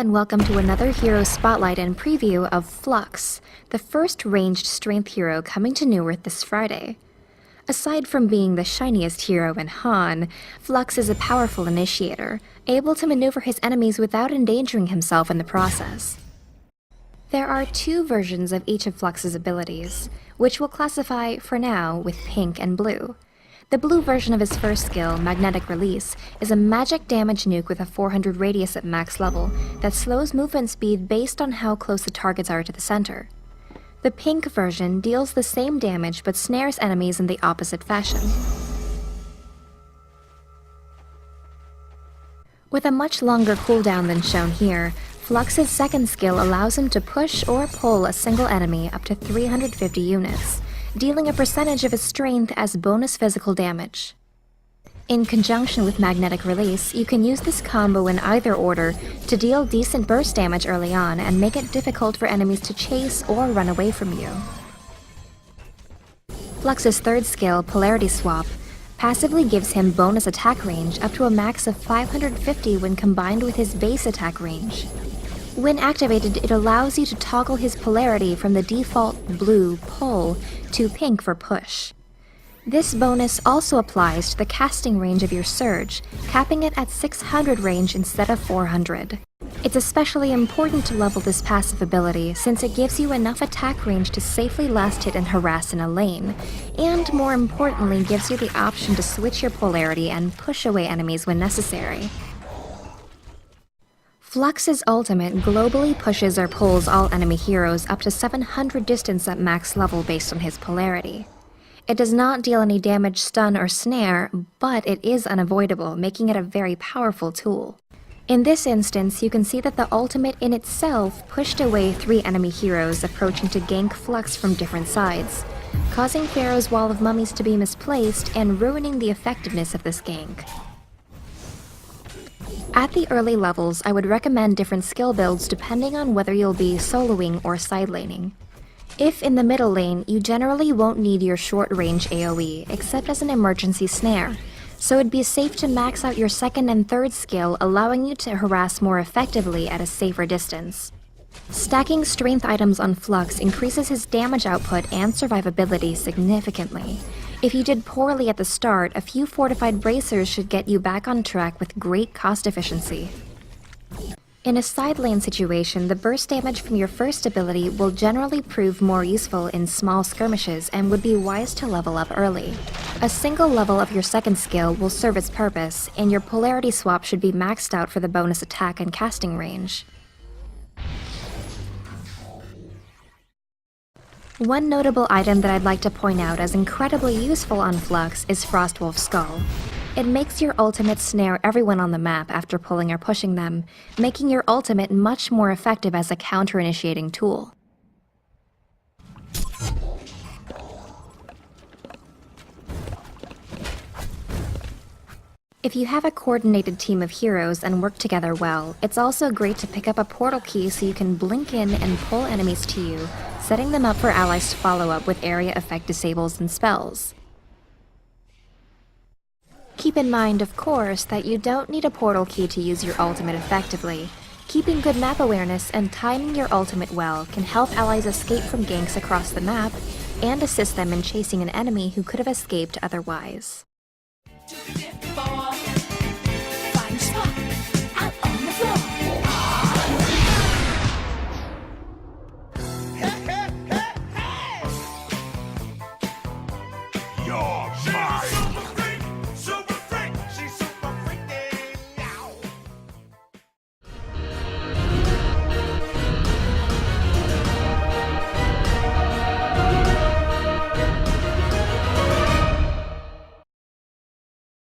and welcome to another hero spotlight and preview of Flux, the first ranged strength hero coming to Newerth this Friday. Aside from being the shiniest hero in Han, Flux is a powerful initiator, able to maneuver his enemies without endangering himself in the process. There are two versions of each of Flux's abilities, which we'll classify, for now, with pink and blue. The blue version of his first skill, Magnetic Release, is a magic damage nuke with a 400 radius at max level that slows movement speed based on how close the targets are to the center. The pink version deals the same damage but snares enemies in the opposite fashion. With a much longer cooldown than shown here, Flux's second skill allows him to push or pull a single enemy up to 350 units, dealing a percentage of his strength as bonus physical damage. In conjunction with Magnetic Release, you can use this combo in either order to deal decent burst damage early on and make it difficult for enemies to chase or run away from you. Flux's third skill, Polarity Swap, passively gives him bonus attack range up to a max of 550 when combined with his base attack range. When activated, it allows you to toggle his polarity from the default blue pull to pink for push. This bonus also applies to the casting range of your surge, capping it at 600 range instead of 400. It's especially important to level this passive ability since it gives you enough attack range to safely last hit and harass in a lane, and more importantly gives you the option to switch your polarity and push away enemies when necessary. Flux's ultimate globally pushes or pulls all enemy heroes up to 700 distance at max level based on his polarity. It does not deal any damage, stun, or snare, but it is unavoidable, making it a very powerful tool. In this instance, you can see that the ultimate in itself pushed away 3 enemy heroes approaching to gank Flux from different sides, causing Pharaoh's Wall of Mummies to be misplaced and ruining the effectiveness of this gank. At the early levels, I would recommend different skill builds depending on whether you'll be soloing or side laning. If in the middle lane, you generally won't need your short-range AoE, except as an emergency snare, so it'd be safe to max out your second and third skill, allowing you to harass more effectively at a safer distance. Stacking strength items on Flux increases his damage output and survivability significantly. If you did poorly at the start, a few fortified bracers should get you back on track with great cost efficiency. In a side lane situation, the burst damage from your first ability will generally prove more useful in small skirmishes and would be wise to level up early. A single level of your second skill will serve its purpose, and your polarity swap should be maxed out for the bonus attack and casting range. One notable item that I'd like to point out as incredibly useful on Flux is Frostwolf's Skull. It makes your ultimate snare everyone on the map after pulling or pushing them, making your ultimate much more effective as a counter-initiating tool. If you have a coordinated team of heroes and work together well, it's also great to pick up a portal key so you can blink in and pull enemies to you, setting them up for allies to follow up with area effect disables and spells. Keep in mind, of course, that you don't need a portal key to use your ultimate effectively. Keeping good map awareness and timing your ultimate well can help allies escape from ganks across the map and assist them in chasing an enemy who could have escaped otherwise.